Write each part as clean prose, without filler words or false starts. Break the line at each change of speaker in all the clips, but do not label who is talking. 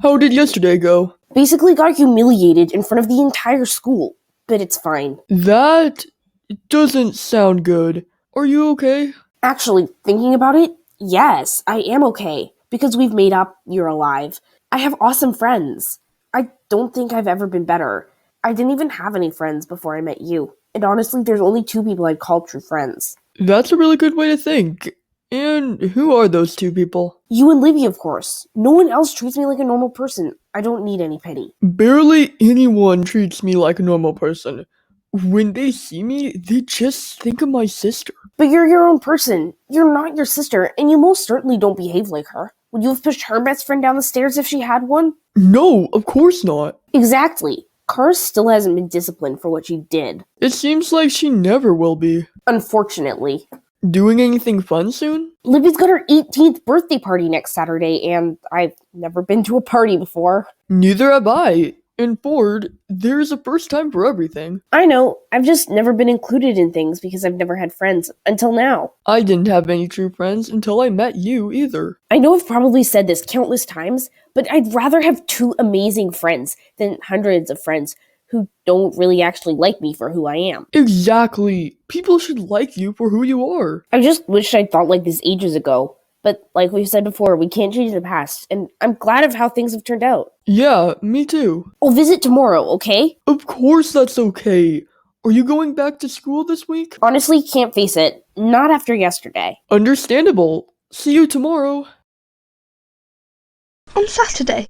How did yesterday go?
Basically got humiliated in front of the entire school, but it's fine.
That doesn't sound good. Are you okay?
Actually, thinking about it, yes, I am okay. Because we've made up, you're alive. I have awesome friends. I don't think I've ever been better. I didn't even have any friends before I met you. And honestly, there's only 2 people I'd call true friends.
That's a really good way to think. And who are those 2 people?
You and Livy, of course. No one else treats me like a normal person. I don't need any pity.
Barely anyone treats me like a normal person. When they see me, they just think of my sister.
But you're your own person. You're not your sister, and you most certainly don't behave like her. Would you have pushed her best friend down the stairs if she had one?
No, of course not.
Exactly. Kara still hasn't been disciplined for what she did.
It seems like she never will be.
Unfortunately.
Doing anything fun soon?
Livy's got her 18th birthday party next Saturday, and I've never been to a party before.
Neither have I. And Ford, there's a first time for everything.
I know, I've just never been included in things because I've never had friends, until now.
I didn't have any true friends until I met you either.
I know I've probably said this countless times, but I'd rather have 2 amazing friends than hundreds of friends who don't really actually like me for who I am.
Exactly. People should like you for who you are.
I just wish I'd thought like this ages ago. But like we've said before, we can't change the past, and I'm glad of how things have turned out.
Yeah, me too.
I'll visit tomorrow, okay?
Of course that's okay. Are you going back to school this week?
Honestly, can't face it. Not after yesterday.
Understandable. See you tomorrow.
On Saturday.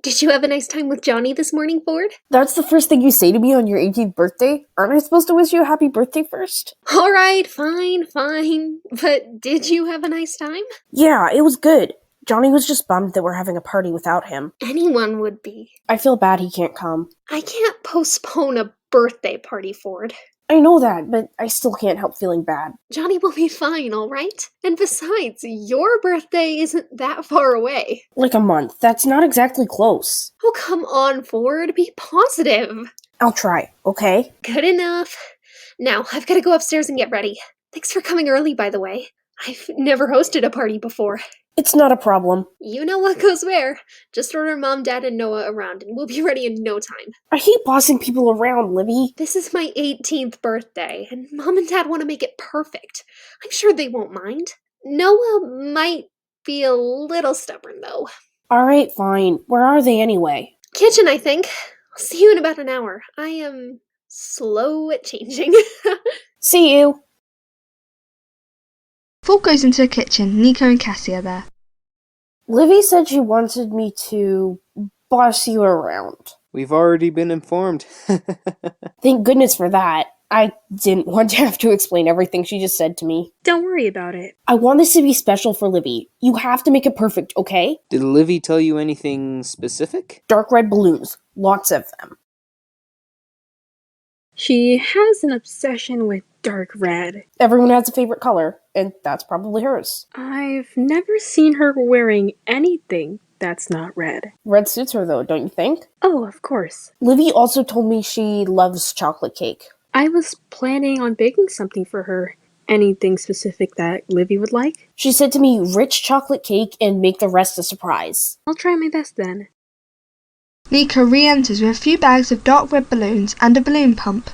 Did you have a nice time with Johnny this morning, Ford?
That's the first thing you say to me on your 18th birthday? Aren't I supposed to wish you a happy birthday first?
Alright, fine. But did you have a nice time?
Yeah, it was good. Johnny was just bummed that we're having a party without him.
Anyone would be.
I feel bad he can't come.
I can't postpone a birthday party, Ford.
I know that, but I still can't help feeling bad.
Johnny will be fine, alright? And besides, your birthday isn't that far away.
Like a month. That's not exactly close.
Oh, come on, Ford. Be positive.
I'll try, okay?
Good enough. Now, I've got to go upstairs and get ready. Thanks for coming early, by the way. I've never hosted a party before.
It's not a problem.
You know what goes where. Just order Mom, Dad, and Noah around, and we'll be ready in no time.
I hate bossing people around, Libby.
This is my 18th birthday, and Mom and Dad want to make it perfect. I'm sure they won't mind. Noah might be a little stubborn, though.
Alright, fine. Where are they anyway?
Kitchen, I think. I'll see you in about an hour. I am slow at changing.
See you.
Ford goes into the kitchen. Nico and Cassie are there.
Livy said she wanted me to boss you around.
We've already been informed.
Thank goodness for that. I didn't want to have to explain everything she just said to me.
Don't worry about it.
I want this to be special for Livy. You have to make it perfect, okay?
Did Livy tell you anything specific?
Dark red balloons. Lots of them.
She has an obsession with dark red.
Everyone has a favorite color, and that's probably hers.
I've never seen her wearing anything that's not red.
Red suits her, though, don't you think?
Oh, of course.
Livy also told me she loves chocolate cake.
I was planning on baking something for her. Anything specific that Livy would like?
She said to me, rich chocolate cake and make the rest a surprise.
I'll try my best then.
Nico re-enters with a few bags of dark red balloons and a balloon pump.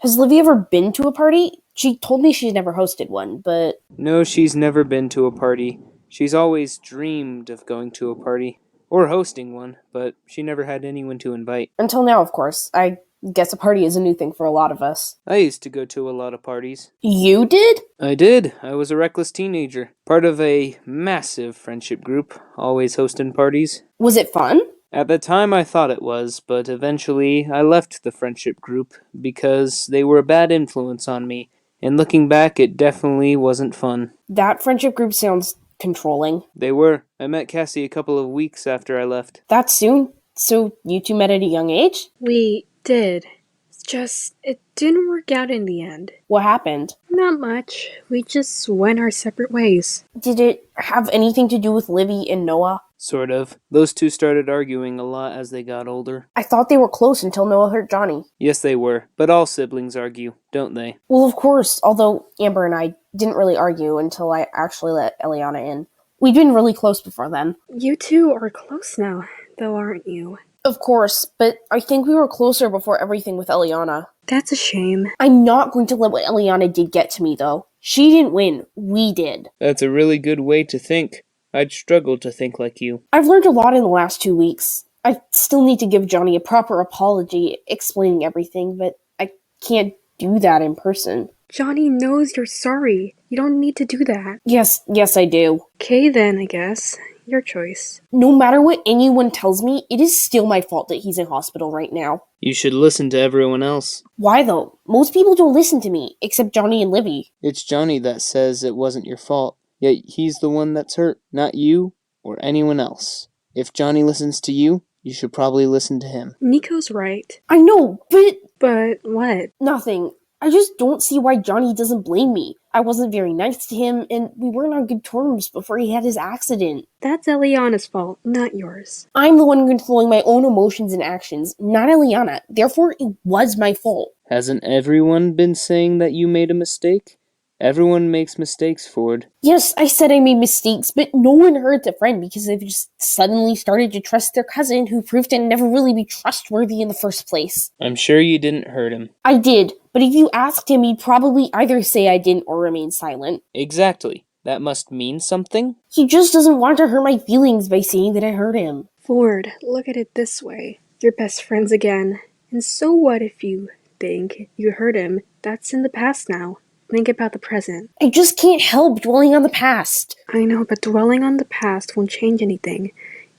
Has Livy ever been to a party? She told me she's never hosted one, but...
No, she's never been to a party. She's always dreamed of going to a party. Or hosting one, but she never had anyone to invite.
Until now, of course. I guess a party is a new thing for a lot of us.
I used to go to a lot of parties.
You did?
I did. I was a reckless teenager. Part of a massive friendship group, always hosting parties.
Was it fun?
At the time I thought it was, but eventually I left the friendship group because they were a bad influence on me, and looking back it definitely wasn't fun.
That friendship group sounds controlling.
They were. I met Cassie a couple of weeks after I left.
That soon? So you two met at a young age?
We did. It's just, it didn't work out in the end.
What happened?
Not much. We just went our separate ways.
Did it have anything to do with Livy and Noah?
Sort of. Those two started arguing a lot as they got older.
I thought they were close until Noah hurt Johnny.
Yes, they were. But all siblings argue, don't they?
Well, of course, although Amber and I didn't really argue until I actually let Eliana in. We'd been really close before then.
You two are close now, though, aren't you?
Of course, but I think we were closer before everything with Eliana.
That's a shame.
I'm not going to let what Eliana did get to me, though. She didn't win. We did.
That's a really good way to think. I'd struggle to think like you.
I've learned a lot in the last 2 weeks. I still need to give Johnny a proper apology, explaining everything, but I can't do that in person.
Johnny knows you're sorry. You don't need to do that.
Yes, I do.
Okay then, I guess. Your choice.
No matter what anyone tells me, it is still my fault that he's in hospital right now.
You should listen to everyone else.
Why though? Most people don't listen to me, except Johnny and Livy.
It's Johnny that says it wasn't your fault, yet he's the one that's hurt, not you or anyone else. If Johnny listens to you, you should probably listen to him.
Nico's right.
I know, but...
But what?
Nothing. I just don't see why Johnny doesn't blame me. I wasn't very nice to him, and we weren't on good terms before he had his accident.
That's Eliana's fault, not yours.
I'm the one controlling my own emotions and actions, not Eliana. Therefore, it was my fault.
Hasn't everyone been saying that you made a mistake? Everyone makes mistakes, Ford.
Yes, I said I made mistakes, but no one hurt a friend because they just suddenly started to trust their cousin who proved to never really be trustworthy in the first place.
I'm sure you didn't hurt him.
I did, but if you asked him, he'd probably either say I didn't or remain silent.
Exactly. That must mean something?
He just doesn't want to hurt my feelings by saying that I hurt him.
Ford, look at it this way. You're best friends again. And so what if you think you hurt him? That's in the past now. Think about the present.
I just can't help dwelling on the past.
I know, but dwelling on the past won't change anything.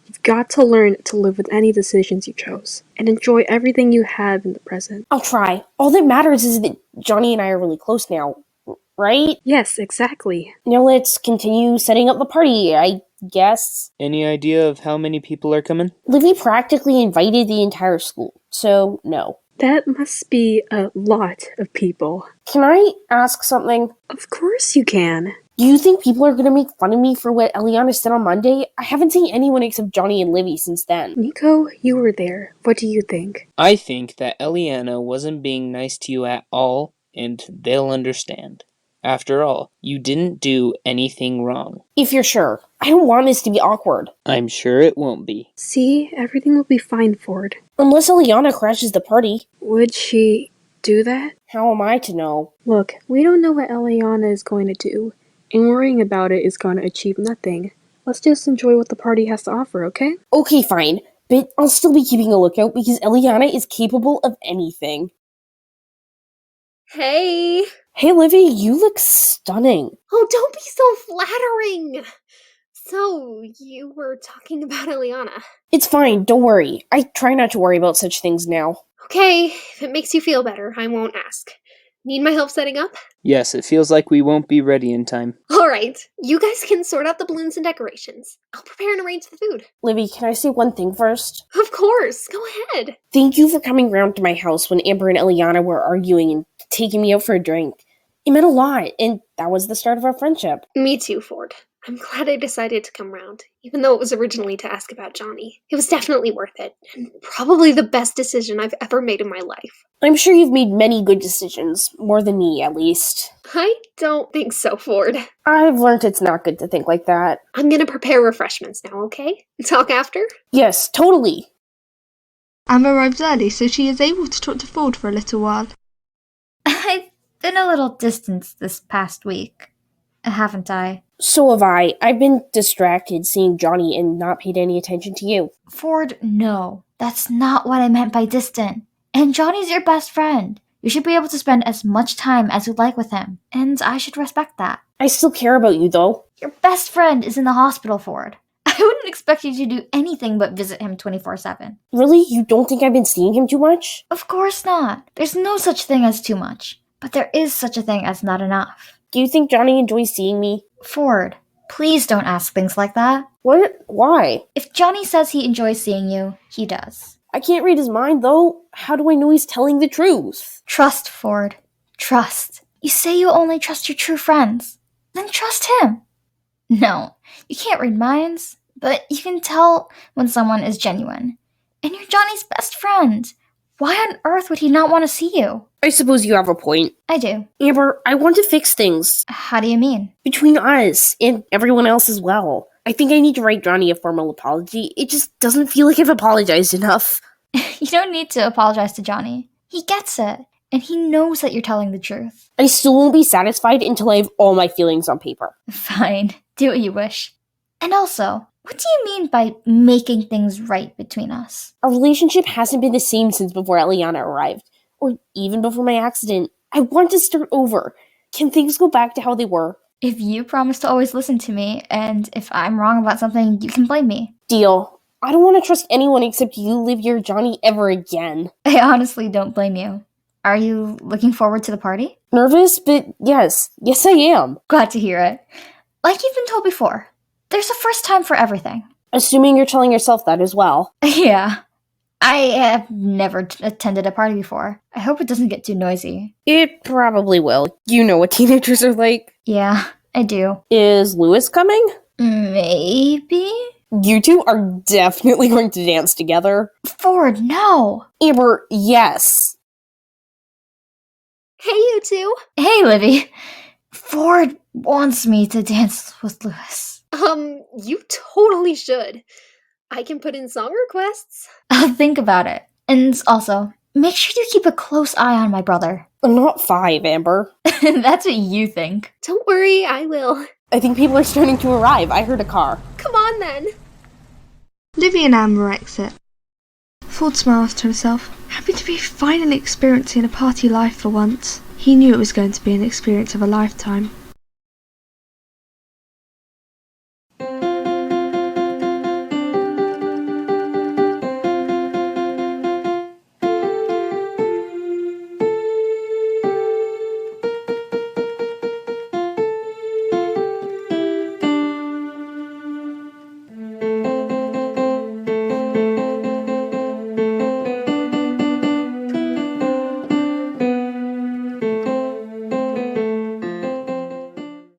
You've got to learn to live with any decisions you chose, and enjoy everything you have in the present.
I'll try. All that matters is that Johnny and I are really close now, right?
Yes, exactly.
Now let's continue setting up the party, I guess.
Any idea of how many people are coming?
Livy practically invited the entire school, so no.
That must be a lot of people.
Can I ask something?
Of course you can.
Do you think people are going to make fun of me for what Eliana said on Monday? I haven't seen anyone except Johnny and Livy since then.
Nico, you were there. What do you think?
I think that Eliana wasn't being nice to you at all, and they'll understand. After all, you didn't do anything wrong.
If you're sure. I don't want this to be awkward.
I'm sure it won't be.
See, everything will be fine, Ford.
Unless Eliana crashes the party.
Would she do that?
How am I to know?
Look, we don't know what Eliana is going to do, and worrying about it is going to achieve nothing. Let's just enjoy what the party has to offer, okay?
Okay, fine. But I'll still be keeping a lookout because Eliana is capable of anything.
Hey!
Hey, Livy, you look stunning.
Oh, don't be so flattering! So, you were talking about Eliana.
It's fine, don't worry. I try not to worry about such things now.
Okay, if it makes you feel better, I won't ask. Need my help setting up?
Yes, it feels like we won't be ready in time.
Alright, you guys can sort out the balloons and decorations. I'll prepare and arrange the food.
Livy, can I say one thing first?
Of course, go ahead.
Thank you for coming round to my house when Amber and Eliana were arguing and taking me out for a drink. It meant a lot, and that was the start of our friendship.
Me too, Ford. I'm glad I decided to come round, even though it was originally to ask about Johnny. It was definitely worth it, and probably the best decision I've ever made in my life.
I'm sure you've made many good decisions, more than me at least.
I don't think so, Ford.
I've learned it's not good to think like that.
I'm gonna prepare refreshments now, okay? Talk after?
Yes, totally.
Amber arrives early, so she is able to talk to Ford for a little while.
I've been a little distanced this past week, haven't I?
So have I. I've been distracted seeing Johnny and not paid any attention to you.
Ford, no. That's not what I meant by distant. And Johnny's your best friend. You should be able to spend as much time as you'd like with him, and I should respect that.
I still care about you, though.
Your best friend is in the hospital, Ford. I wouldn't expect you to do anything but visit him 24/7.
Really? You don't think I've been seeing him too much?
Of course not. There's no such thing as too much. But there is such a thing as not enough.
Do you think Johnny enjoys seeing me?
Ford, please don't ask things like that.
What? Why?
If Johnny says he enjoys seeing you, he does.
I can't read his mind, though. How do I know he's telling the truth?
Trust, Ford. Trust. You say you only trust your true friends. Then trust him. No, you can't read minds, but you can tell when someone is genuine. And you're Johnny's best friend. Why on earth would he not want to see you?
I suppose you have a point.
I do.
Amber, I want to fix things.
How do you mean?
Between us and everyone else as well. I think I need to write Johnny a formal apology. It just doesn't feel like I've apologized enough.
You don't need to apologize to Johnny. He gets it, and he knows that you're telling the truth.
I still won't be satisfied until I have all my feelings on paper.
Fine. Do what you wish. And also, what do you mean by making things right between us?
Our relationship hasn't been the same since before Eliana arrived, or even before my accident. I want to start over. Can things go back to how they were?
If you promise to always listen to me, and if I'm wrong about something, you can blame me.
Deal. I don't want to trust anyone except you, Livia, or Johnny ever again.
I honestly don't blame you. Are you looking forward to the party?
Nervous, but yes. Yes, I am.
Glad to hear it. Like you've been told before, there's a first time for everything.
Assuming you're telling yourself that as well.
Yeah. I have never attended a party before. I hope it doesn't get too noisy.
It probably will. You know what teenagers are like.
Yeah, I do.
Is Lewis coming?
Maybe?
You two are definitely going to dance together.
Ford, no!
Amber, yes.
Hey, you two.
Hey, Livy. Ford wants me to dance with Lewis.
You totally should. I can put in song requests.
I'll think about it. And also, make sure you keep a close eye on my brother.
I'm not 5, Amber.
That's what you think.
Don't worry, I will.
I think people are starting to arrive. I heard a car.
Come on then.
Livy and Amber exit. Ford smiles to himself, happy to be finally experiencing a party life for once. He knew it was going to be an experience of a lifetime.